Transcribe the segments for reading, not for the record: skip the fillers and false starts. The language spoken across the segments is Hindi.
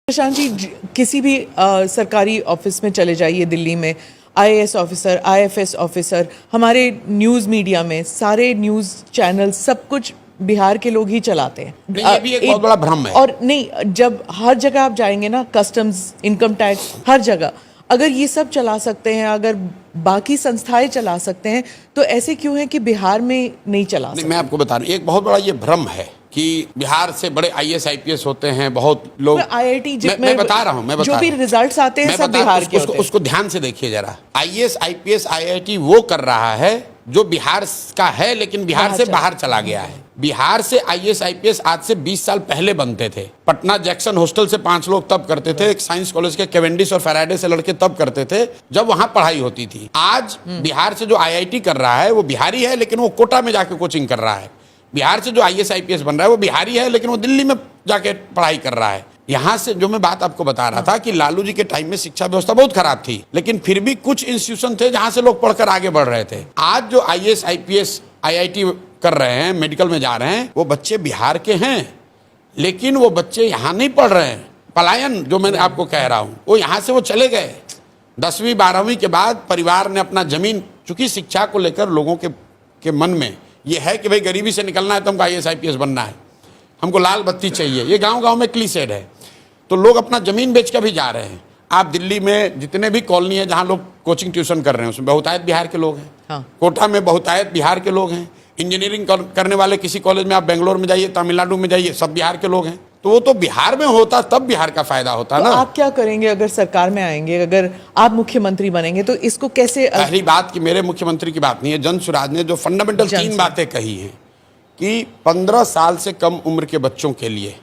प्रशांत जी, किसी भी सरकारी ऑफिस में चले जाइए दिल्ली में, आईएएस ऑफिसर, आईएफएस ऑफिसर, हमारे न्यूज़ मीडिया में सारे न्यूज़ चैनल सब कुछ बिहार के लोग ही चलाते हैं। ये भी एक बहुत बड़ा भ्रम है। और नहीं, जब हर जगह आप जाएंगे ना, कस्टम्स, इनकम टैक्स, हर जगह अगर ये सब चला सकते हैं, अगर बाकी संस्थाएं चला सकते हैं, तो ऐसे क्यों है कि बिहार में नहीं चला सकते? मैं आपको बता रहा हूँ, एक बहुत बड़ा ये भ्रम है कि बिहार से बड़े आईएएस आईपीएस होते हैं बहुत लोग। आईआईटी मैं बता रहा हूँ, जो भी रिजल्ट्स आते हैं सब बिहार के होते हैं। उसको ध्यान से देखिए जरा। आईएएस आईपीएस आईआईटी वो कर रहा है जो बिहार का है लेकिन बिहार से बाहर चला गया है। बिहार से आईएएस आईपीएस आज से 20 साल पहले बनते थे। पटना जैक्सन हॉस्टल से 5 लोग तब करते थे, एक साइंस कॉलेज के कैवेंडिश और फैराडे से लड़के तब करते थे जब वहां पढ़ाई होती थी। आज बिहार से जो आईआईटी कर रहा है वो बिहारी है, लेकिन वो कोटा में जाके कोचिंग कर रहा है। बिहार से जो आईएएस आईपीएस बन रहा है वो बिहारी है, लेकिन वो दिल्ली में जाके पढ़ाई कर रहा है। यहाँ से जो मैं बात आपको बता रहा था कि लालू जी के टाइम में शिक्षा व्यवस्था बहुत खराब थी, लेकिन फिर भी कुछ इंस्टीट्यूशन थे जहां से लोग पढ़कर आगे बढ़ रहे थे। आज जो आईएएस आईपीएस आईआईटी कर रहे हैं, मेडिकल में जा रहे हैं, वो बच्चे बिहार के हैं, लेकिन वो बच्चे यहाँ नहीं पढ़ रहे हैं। पलायन जो मैंने आपको कह रहा हूँ, वो यहाँ से वो चले गए। 10वीं 12वीं के बाद परिवार ने अपना जमीन, चूंकि शिक्षा को लेकर लोगों के मन में ये है कि भाई गरीबी से निकलना है तो हमको आईएएस आईपीएस बनना है, हमको लाल बत्ती चाहिए। ये गांव-गांव में क्लीसेड है, तो लोग अपना जमीन बेच कर भी जा रहे हैं। आप दिल्ली में जितने भी कॉलोनी है जहां लोग कोचिंग ट्यूशन कर रहे हैं, उसमें बहुतायत बिहार के लोग हैं। हाँ। कोटा में बहुतायत बिहार के लोग हैं। इंजीनियरिंग करने वाले किसी कॉलेज में आप बेंगलोर में जाइए, तमिलनाडु में जाइए, सब बिहार के लोग हैं। तो वो तो बिहार में होता तब बिहार का फायदा होता तो ना। आप क्या करेंगे अगर सरकार में आएंगे, अगर आप मुख्यमंत्री बनेंगे, तो इसको कैसे? पहली बात कि मेरे मुख्यमंत्री की बात नहीं है, जन सुराज ने जो फंडामेंटल 3 बातें कही हैं कि 15 साल से कम उम्र के बच्चों के लिए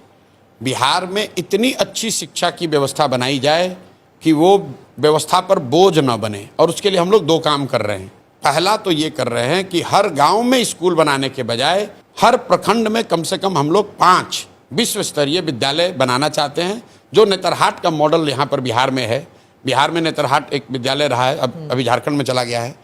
बिहार में इतनी अच्छी शिक्षा की व्यवस्था बनाई जाए कि वो व्यवस्था पर बोझ न बने। और उसके लिए हम लोग 2 काम कर रहे हैं। पहला तो ये कर रहे हैं कि हर गांव में स्कूल बनाने के बजाय हर प्रखंड में कम से कम हम लोग 5 विश्व स्तरीय विद्यालय बनाना चाहते हैं, जो नेतरहाट का मॉडल यहाँ पर बिहार में है। बिहार में नेतरहाट एक विद्यालय रहा है, अभी झारखंड में चला गया है।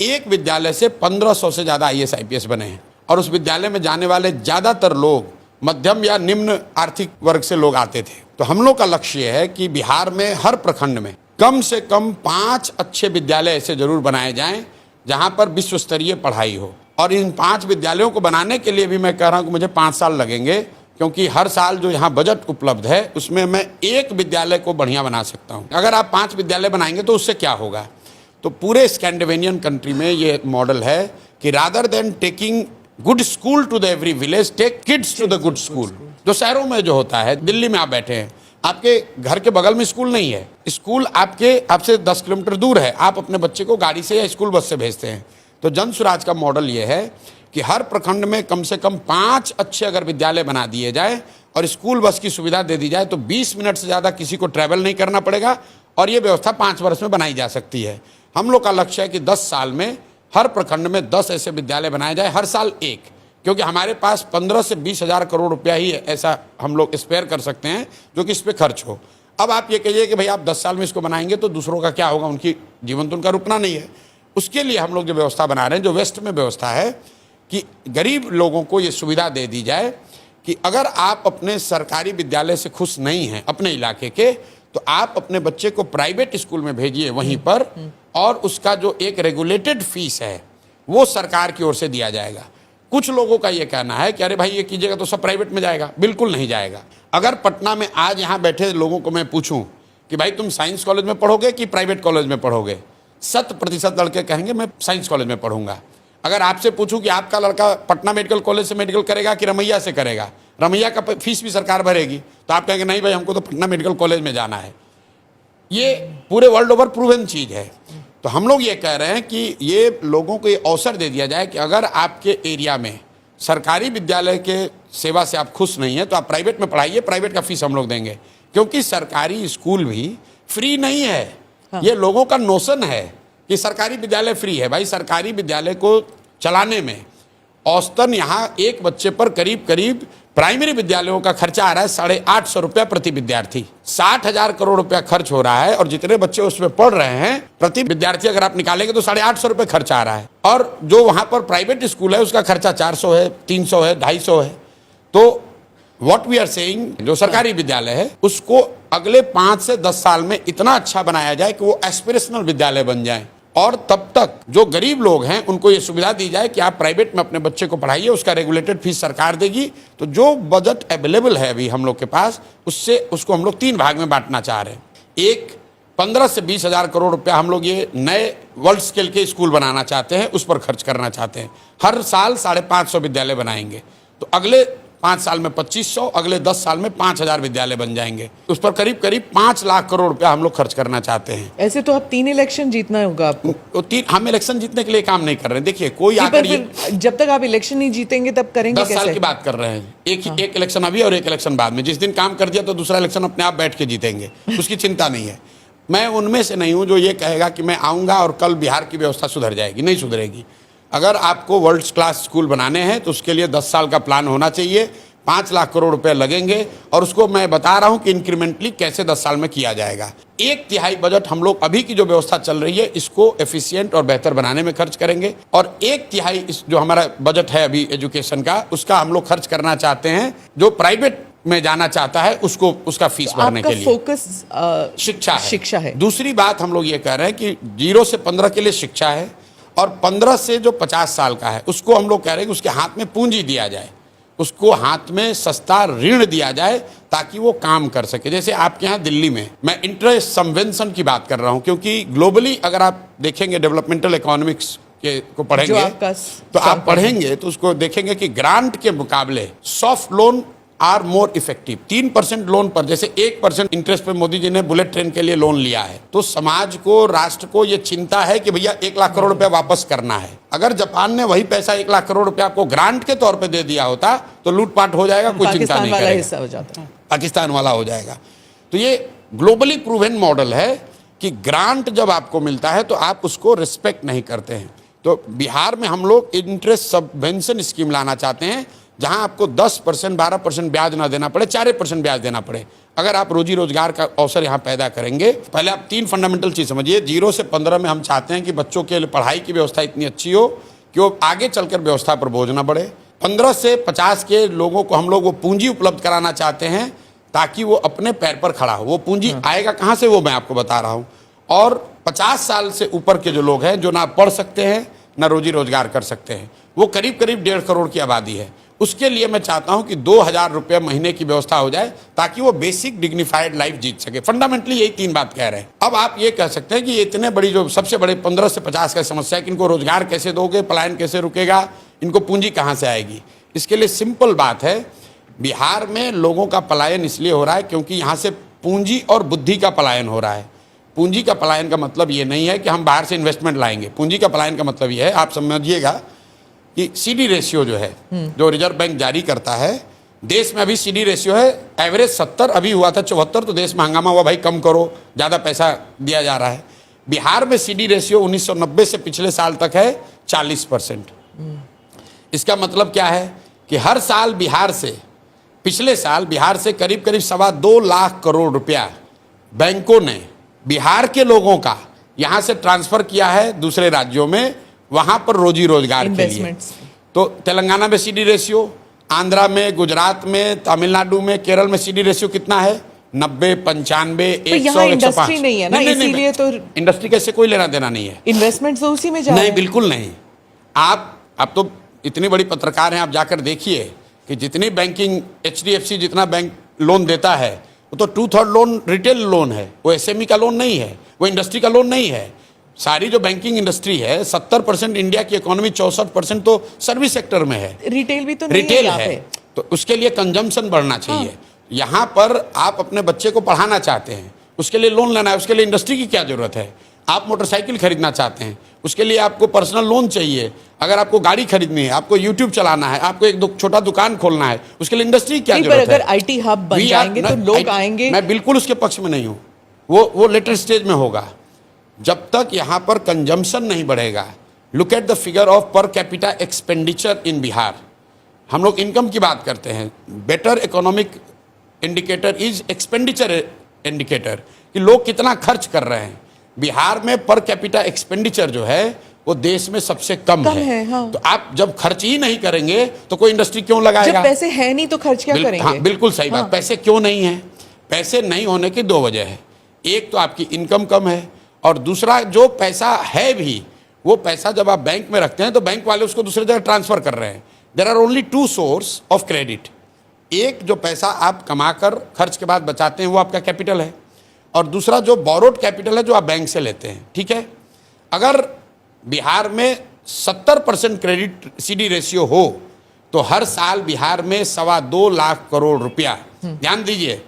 एक विद्यालय से 1500 से ज़्यादा आईएएस आईपीएस बने हैं, और उस विद्यालय में जाने वाले ज़्यादातर लोग मध्यम या निम्न आर्थिक वर्ग से लोग आते थे। तो हम लोग का लक्ष्य है कि बिहार में हर प्रखंड में कम से कम 5 अच्छे विद्यालय ऐसे जरूर बनाए जाएं जहां पर विश्व स्तरीय पढ़ाई हो। और इन 5 विद्यालयों को बनाने के लिए भी मैं कह रहा हूं कि मुझे 5 साल लगेंगे, क्योंकि हर साल जो यहाँ बजट उपलब्ध है उसमें मैं 1 विद्यालय को बढ़िया बना सकता हूँ। अगर आप 5 विद्यालय बनाएंगे तो उससे क्या होगा? तो पूरे स्कैंडिनेवियन कंट्री में ये मॉडल है कि rather than taking good school to the every village, take kids to the good school. जो शहरों में जो होता है, दिल्ली में आप बैठे हैं, आपके घर के बगल में स्कूल नहीं है, स्कूल आपसे 10 किलोमीटर दूर है, आप अपने बच्चे को गाड़ी से या स्कूल बस से भेजते हैं। तो जन सुराज का मॉडल ये है कि हर प्रखंड में कम से कम 5 अच्छे अगर विद्यालय बना दिए जाए और स्कूल बस की सुविधा दे दी जाए, तो 20 मिनट से ज़्यादा किसी को ट्रैवल नहीं करना पड़ेगा, और ये व्यवस्था 5 वर्ष में बनाई जा सकती है। हम लोग का लक्ष्य है कि 10 साल में हर प्रखंड में 10 ऐसे विद्यालय बनाए जाए, हर साल 1, क्योंकि हमारे पास 15 से 20 हज़ार करोड़ रुपया ही ऐसा हम लोग स्पेयर कर सकते हैं जो कि इस पर खर्च हो। अब आप ये कहिए कि भाई आप 10 साल में इसको बनाएंगे तो दूसरों का क्या होगा, उनकी जीवन तो उनका रुकना नहीं है। उसके लिए हम लोग जो व्यवस्था बना रहे हैं, जो वेस्ट में व्यवस्था है, कि गरीब लोगों को ये सुविधा दे दी जाए कि अगर आप अपने सरकारी विद्यालय से खुश नहीं हैं अपने इलाके के, तो आप अपने बच्चे को प्राइवेट स्कूल में भेजिए वहीं पर, और उसका जो एक रेगुलेटेड फीस है वो सरकार की ओर से दिया जाएगा। कुछ लोगों का ये कहना है कि अरे भाई ये कीजिएगा तो सब प्राइवेट में जाएगा। बिल्कुल नहीं जाएगा। अगर पटना में आज यहाँ बैठे लोगों को मैं पूछूं कि भाई तुम साइंस कॉलेज में पढ़ोगे कि प्राइवेट कॉलेज में पढ़ोगे, 100% लड़के कहेंगे मैं साइंस कॉलेज में पढ़ूंगा। अगर आपसे पूछूं कि आपका लड़का पटना मेडिकल कॉलेज से मेडिकल करेगा कि रमैया से करेगा, रमैया का फीस भी सरकार भरेगी, तो आप कहेंगे नहीं भाई हमको तो पटना मेडिकल कॉलेज में जाना है। ये पूरे वर्ल्ड ओवर प्रूवन चीज़ है। तो हम लोग ये कह रहे हैं कि ये लोगों को ये अवसर दे दिया जाए कि अगर आपके एरिया में सरकारी विद्यालय के सेवा से आप खुश नहीं हैं तो आप प्राइवेट में पढ़ाइए, प्राइवेट का फीस हम लोग देंगे, क्योंकि सरकारी स्कूल भी फ्री नहीं है। हाँ। ये लोगों का नोशन है कि सरकारी विद्यालय फ्री है। भाई सरकारी विद्यालय को चलाने में औसतन यहाँ एक बच्चे पर करीब करीब प्राइमरी विद्यालयों का खर्चा आ रहा है 850 रुपया प्रति विद्यार्थी। 60,000 करोड़ रुपया खर्च हो रहा है, और जितने बच्चे उसमें पढ़ रहे हैं प्रति विद्यार्थी अगर आप निकालेंगे तो 850 रुपये खर्चा आ रहा है। और जो वहां पर प्राइवेट स्कूल है उसका खर्चा 400 है, 300 है, 250 है। तो व्हाट वी आर सेइंग, जो सरकारी विद्यालय है उसको अगले 5 से 10 साल में इतना अच्छा बनाया जाए कि वो एस्पिरेशनल विद्यालय बन जाए, और तब तक जो गरीब लोग हैं उनको ये सुविधा दी जाए कि आप प्राइवेट में अपने बच्चे को पढ़ाइए, उसका रेगुलेटेड फीस सरकार देगी। तो जो बजट अवेलेबल है अभी हम लोग के पास, उससे उसको हम लोग 3 भाग में बांटना चाह रहे हैं। एक 15 से 20 हजार करोड़ रुपया हम लोग ये नए वर्ल्ड स्केल के स्कूल बनाना चाहते हैं, उस पर खर्च करना चाहते हैं। हर साल 550 विद्यालय बनाएंगे, तो अगले 5 साल में 2500, अगले 10 साल में 5000 विद्यालय बन जाएंगे। उस पर करीब करीब 5 लाख करोड़ रुपया हम लोग खर्च करना चाहते हैं। ऐसे तो आप 3 इलेक्शन जीतना होगा आपको। तो हम इलेक्शन जीतने के लिए काम नहीं कर रहे हैं। देखिए कोई आकर जब तक आप इलेक्शन नहीं जीतेंगे तब करेंगे 10 साल की बात कर रहे हैं, एक इलेक्शन अभी और एक इलेक्शन बाद में। जिस दिन काम कर दिया तो दूसरा इलेक्शन अपने आप बैठ के जीतेंगे, उसकी चिंता नहीं है। मैं उनमें से नहीं हूं जो ये कहेगा कि मैं आऊंगा और कल बिहार की व्यवस्था सुधर जाएगी। नहीं सुधरेगी। अगर आपको वर्ल्ड क्लास स्कूल बनाने हैं तो उसके लिए 10 साल का प्लान होना चाहिए, 5 लाख करोड़ रुपए लगेंगे, और उसको मैं बता रहा हूं कि इंक्रीमेंटली कैसे 10 साल में किया जाएगा। 1/3 बजट हम लोग अभी की जो व्यवस्था चल रही है इसको एफिशिएंट और बेहतर बनाने में खर्च करेंगे, और 1/3 जो हमारा बजट है अभी एजुकेशन का, उसका हम लोग खर्च करना चाहते हैं जो प्राइवेट में जाना चाहता है उसको उसका फीस भरने के लिए। फोकस शिक्षा है। दूसरी बात हम लोग ये कह रहे हैं कि 0 से 15 के लिए शिक्षा है, और 15 से जो 50 साल का है उसको हम लोग कह रहे हैं कि उसके हाथ में पूंजी दिया जाए, उसको हाथ में सस्ता ऋण दिया जाए ताकि वो काम कर सके। जैसे आपके यहाँ दिल्ली में, मैं इंटरेस्ट सबवेंशन की बात कर रहा हूँ, क्योंकि ग्लोबली अगर आप देखेंगे डेवलपमेंटल इकोनॉमिक्स के को पढ़ेंगे तो आप पढ़ेंगे तो उसको देखेंगे कि ग्रांट के मुकाबले soft loan are more effective. 3% loan पर, जैसे 1% इंटरेस्ट पे मोदी जी ने बुलेट ट्रेन के लिए लोन लिया है, तो समाज को, राष्ट्र को ये चिंता है कि भैया 1 लाख करोड़ रुपया वापस करना है। अगर जापान ने वही पैसा 1 लाख करोड़ रुपया आपको ग्रांट के तौर पे दे दिया होता तो लूटपाट हो जाएगा, कोई चिंता नहीं करेगा, पाकिस्तान वाला हो जाएगा। तो ये ग्लोबली प्रूवन मॉडल है कि ग्रांट जब आपको मिलता है तो आप उसको रिस्पेक्ट नहीं करते हैं। तो बिहार में हम लोग इंटरेस्ट सबवेंशन स्कीम लाना चाहते हैं, जहां आपको 10%, 12% ब्याज ना देना पड़े, 4% ब्याज देना पड़े। अगर आप रोजी रोजगार का अवसर यहाँ पैदा करेंगे, पहले आप 3 फंडामेंटल चीज समझिए। 0 से 15 में हम चाहते हैं कि बच्चों के लिए पढ़ाई की व्यवस्था इतनी अच्छी हो कि वो आगे चलकर व्यवस्था पर बोझ ना बढ़े। 15 से 50 के लोगों को हम लोग वो पूंजी उपलब्ध कराना चाहते हैं ताकि वो अपने पैर पर खड़ा हो। वो पूंजी आएगा कहाँ से, वो मैं आपको बता रहा हूँ। और 50 साल से ऊपर के जो लोग हैं, जो ना पढ़ सकते हैं ना रोजी रोजगार कर सकते हैं, वो करीब करीब 1.5 करोड़ की आबादी है। उसके लिए मैं चाहता हूं कि 2000 रुपये महीने की व्यवस्था हो जाए ताकि वो बेसिक डिग्निफाइड लाइफ जीत सके। फंडामेंटली यही 3 बात कह रहे हैं। अब आप ये कह सकते हैं कि ये इतने बड़ी, जो सबसे बड़े 15 से 50 का समस्या है कि इनको रोजगार कैसे दोगे, पलायन कैसे रुकेगा, इनको पूंजी कहाँ से आएगी। इसके लिए सिंपल बात है, बिहार में लोगों का पलायन इसलिए हो रहा है क्योंकि यहाँ से पूंजी और बुद्धि का पलायन हो रहा है। पूंजी का पलायन का मतलब ये नहीं है कि हम बाहर से इन्वेस्टमेंट लाएंगे। पूंजी का पलायन का मतलब ये है, आप समझिएगा कि सीडी रेशियो जो है, जो रिजर्व बैंक जारी करता है, देश में अभी सीडी रेशियो है एवरेज 70, अभी हुआ था 74, तो देश में हंगामा हुआ, भाई कम करो, ज़्यादा पैसा दिया जा रहा है। बिहार में सीडी रेशियो 1990 से पिछले साल तक है 40%। इसका मतलब क्या है कि हर साल बिहार से, पिछले साल बिहार से करीब करीब 2.25 लाख करोड़ रुपया बैंकों ने बिहार के लोगों का यहाँ से ट्रांसफर किया है दूसरे राज्यों में, वहां पर रोजी रोजगार के लिए। तो तेलंगाना में सीडी रेशियो, आंध्रा में, गुजरात में, तमिलनाडु में, केरल में सीडी रेशियो कितना है? 90, 95, 100, 105। नहीं है ना, इसीलिए तो इंडस्ट्री कैसे, कोई लेना देना नहीं है। इन्वेस्टमेंट तो उसी में जा रहा है। नहीं, बिल्कुल नहीं। आप तो इतनी बड़ी पत्रकार हैं, आप जाकर देखिए कि जितनी बैंकिंग, HDFC जितना बैंक लोन देता है, वो तो 2/3 लोन रिटेल लोन है, वो SME का लोन नहीं है, वो इंडस्ट्री का लोन नहीं है। सारी जो बैंकिंग इंडस्ट्री है, 70% इंडिया की इकोनॉमी, 64% तो सर्विस सेक्टर में है। रिटेल भी तो नहीं रिटेल है, तो उसके लिए कंजम्पशन बढ़ना चाहिए। यहाँ पर आप अपने बच्चे को पढ़ाना चाहते हैं, उसके लिए लोन लेना है, उसके लिए इंडस्ट्री की क्या जरूरत है? आप मोटरसाइकिल खरीदना चाहते हैं, उसके लिए आपको पर्सनल लोन चाहिए। अगर आपको गाड़ी खरीदनी है, आपको यूट्यूब चलाना है, आपको एक छोटा दुकान खोलना है, उसके लिए इंडस्ट्री की क्या जरूरत है? अगर IT हब बन जाएंगे तो लोग आएंगे। मैं बिल्कुल उसके पक्ष में नहीं हूँ, वो लेटर स्टेज में होगा। जब तक यहाँ पर कंजम्पशन नहीं बढ़ेगा, look at the figure of per capita expenditure in Bihar. हम लोग इनकम की बात करते हैं, better economic indicator is expenditure indicator, कि लोग कितना खर्च कर रहे हैं। बिहार में पर कैपिटा एक्सपेंडिचर जो है वो देश में सबसे कम है। हाँ। तो आप जब खर्च ही नहीं करेंगे तो कोई इंडस्ट्री क्यों जब लगाएगा? पैसे है नहीं तो खर्च क्या करेंगे? हाँ, बिल्कुल सही बात। पैसे क्यों नहीं है? पैसे नहीं होने की दो वजह है। एक तो आपकी इनकम कम है, और दूसरा जो पैसा है भी, वो पैसा जब आप बैंक में रखते हैं तो बैंक वाले उसको दूसरी जगह ट्रांसफर कर रहे हैं। There are only two source of credit. एक जो पैसा आप कमाकर खर्च के बाद बचाते हैं वो आपका कैपिटल है, और दूसरा जो बोरोड कैपिटल है जो आप बैंक से लेते हैं। ठीक है, अगर बिहार में 70% क्रेडिट सीडी रेशियो हो तो हर साल बिहार में 2.25 लाख करोड़ रुपया, ध्यान दीजिए,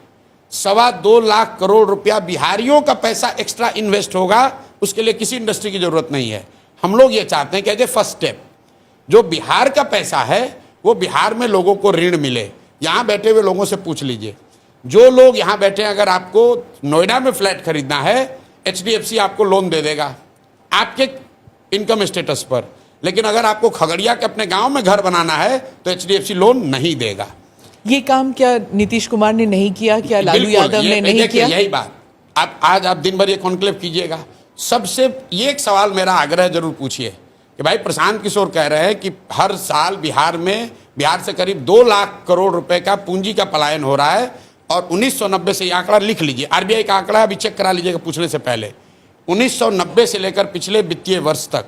2.25 लाख करोड़ रुपया बिहारियों का पैसा एक्स्ट्रा इन्वेस्ट होगा। उसके लिए किसी इंडस्ट्री की जरूरत नहीं है। हम लोग ये चाहते हैं कि एज ए फर्स्ट स्टेप जो बिहार का पैसा है वो बिहार में लोगों को ऋण मिले। यहाँ बैठे हुए लोगों से पूछ लीजिए, जो लोग यहाँ बैठे हैं, अगर आपको नोएडा में फ्लैट खरीदना है, HDFC आपको लोन दे देगा आपके इनकम स्टेटस पर, लेकिन अगर आपको खगड़िया के अपने गांव में घर बनाना है तो HDFC लोन नहीं देगा। ये काम क्या नीतीश कुमार ने नहीं किया? क्या लालू यादव ने नहीं किया? यही बात आप दिन भर ये कॉन्क्लेव कीजिएगा। सबसे ये एक सवाल मेरा आग्रह जरूर पूछिए कि भाई प्रशांत किशोर कह रहे हैं कि हर साल बिहार से करीब 2 लाख करोड़ रुपए का पूंजी का पलायन हो रहा है, और 1990 से ये आंकड़ा लिख लीजिए, RBI का आंकड़ा अभी चेक करा लीजिएगा पूछने से पहले। 1990 से लेकर पिछले वित्तीय वर्ष तक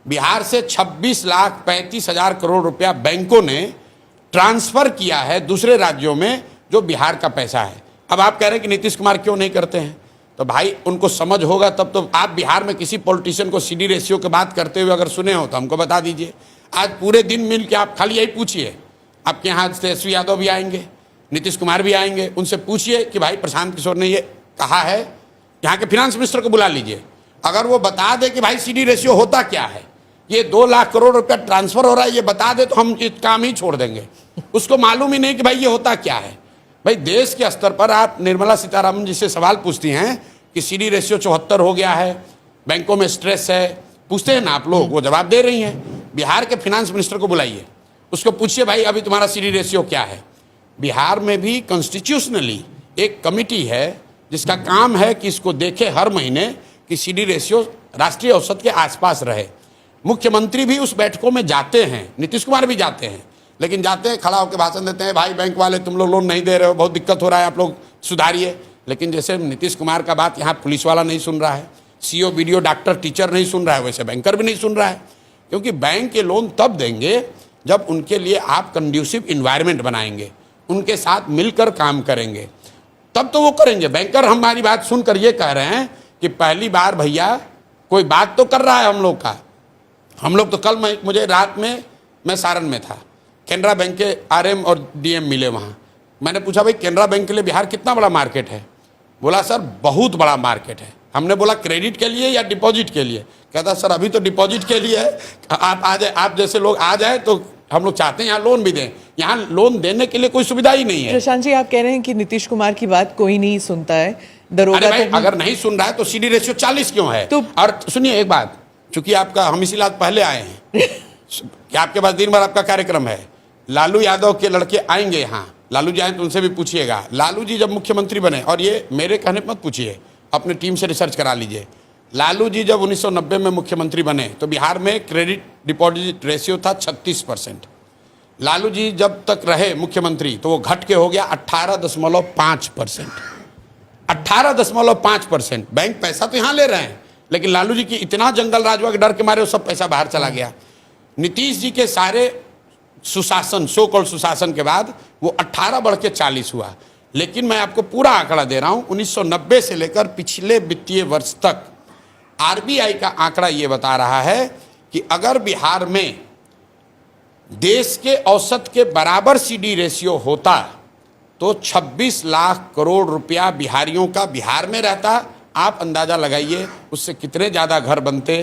बिहार से 26,35,000 करोड़ रुपया बैंकों ने ट्रांसफर किया है दूसरे राज्यों में, जो बिहार का पैसा है। अब आप कह रहे हैं कि नीतीश कुमार क्यों नहीं करते हैं, तो भाई उनको समझ होगा तब तो। आप बिहार में किसी पॉलिटिशियन को सीडी रेशियो की बात करते हुए अगर सुने हो तो हमको बता दीजिए। आज पूरे दिन मिल के आप खाली यही पूछिए, आपके यहाँ तेजस्वी यादव भी आएंगे, नीतीश कुमार भी आएंगे, उनसे पूछिए कि भाई प्रशांत किशोर ने ये कहा है, यहाँ के फिनांस मिनिस्टर को बुला लीजिए, अगर वो बता दे कि भाई सीडी रेशियो होता क्या है, ये 2 लाख करोड़ रुपया ट्रांसफर हो रहा है, ये बता दे तो हम ये काम ही छोड़ देंगे। उसको मालूम ही नहीं कि भाई ये होता क्या है। भाई देश के स्तर पर आप निर्मला सीतारामन जी से सवाल पूछती हैं कि सीडी रेशियो 74 हो गया है, बैंकों में स्ट्रेस है, पूछते हैं ना आप लोग, वो जवाब दे रही हैं। बिहार के फिनांस मिनिस्टर को बुलाइए, उसको पूछिए भाई अभी तुम्हारा सीडी रेशियो क्या है। बिहार में भी कॉन्स्टिट्यूशनली एक कमिटी है जिसका काम है कि इसको देखे हर महीने कि सीडी रेशियो राष्ट्रीय औसत के आसपास रहे। मुख्यमंत्री भी उस बैठकों में जाते हैं, नीतीश कुमार भी जाते हैं, लेकिन जाते हैं खड़ा होकर भाषण देते हैं, भाई बैंक वाले तुम लोग लोन नहीं दे रहे हो, बहुत दिक्कत हो रहा है, आप लोग सुधारिए। लेकिन जैसे नीतीश कुमार का बात यहाँ पुलिस वाला नहीं सुन रहा है, CO, BDO, डॉक्टर, टीचर नहीं सुन रहा है, वैसे बैंकर भी नहीं सुन रहा है। क्योंकि बैंक के लोन तब देंगे जब उनके लिए आप कंड्यूसिव इन्वायरमेंट बनाएंगे, उनके साथ मिलकर काम करेंगे, तब तो वो करेंगे। बैंकर हमारी बात सुनकर ये कह रहे हैं कि पहली बार भैया कोई बात तो कर रहा है हम लोग का। हम लोग तो कल मुझे रात में मैं सारण में था, कैनरा बैंक के RM और DM मिले वहाँ। मैंने पूछा भाई कैनरा बैंक के लिए बिहार कितना बड़ा मार्केट है? बोला सर बहुत बड़ा मार्केट है। हमने बोला क्रेडिट के लिए या डिपॉजिट के लिए? कहता सर अभी तो डिपॉजिट के लिए है, आप आ जाए, आप जैसे लोग आ जाए तो हम लोग चाहते हैं यहाँ लोन भी दें। यहाँ लोन देने के लिए कोई सुविधा ही नहीं है। प्रशांत जी, आप कह रहे हैं कि नीतीश कुमार की बात कोई नहीं सुनता है, दरोगा अरे भाई अगर नहीं सुन रहा है तो सीडी रेशियो 40 क्यों है? तो और सुनिए एक बात, चूंकि आपका हम इसीलिए पहले आए हैं कि आपके पास दिन भर आपका कार्यक्रम है। लालू यादव के लड़के आएंगे यहाँ, लालू जी आए तो उनसे भी पूछिएगा। लालू जी जब मुख्यमंत्री बने, और ये मेरे कहने पर मत पूछिए, अपने टीम से रिसर्च करा लीजिए, लालू जी जब 1990 में मुख्यमंत्री बने तो बिहार में क्रेडिट डिपॉजिट रेशियो था 36%। लालू जी जब तक रहे मुख्यमंत्री तो वो घट के हो गया 18.5%। 18.5%। बैंक पैसा तो यहाँ ले रहे हैं, लेकिन लालू जी की इतना जंगल राज हुआ कि डर के मारे वो सब पैसा बाहर चला गया। नीतीश जी के सारे सुशासन, सो कॉल्ड सुशासन के बाद वो 18 बढ़ के 40 हुआ। लेकिन मैं आपको पूरा आंकड़ा दे रहा हूं, 1990 से लेकर पिछले वित्तीय वर्ष तक RBI का आंकड़ा ये बता रहा है कि अगर बिहार में देश के औसत के बराबर सीडी रेशियो होता तो 26 लाख करोड़ रुपया बिहारियों का बिहार में रहता। आप अंदाजा लगाइए उससे कितने ज़्यादा घर बनते,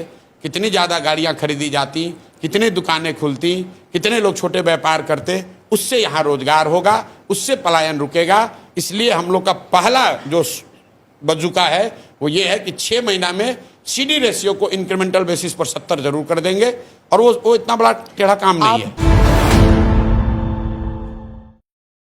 कितनी ज़्यादा गाड़ियाँ खरीदी जाती, कितनी दुकानें खुलती, कितने लोग छोटे व्यापार करते। उससे यहाँ रोजगार होगा, उससे पलायन रुकेगा। इसलिए हम लोग का पहला जो बजुका है वो ये है कि 6 महीना में सीडी रेशियो को इंक्रीमेंटल बेसिस पर 70 जरूर कर देंगे, और वो इतना बड़ा टेढ़ा काम नहीं है।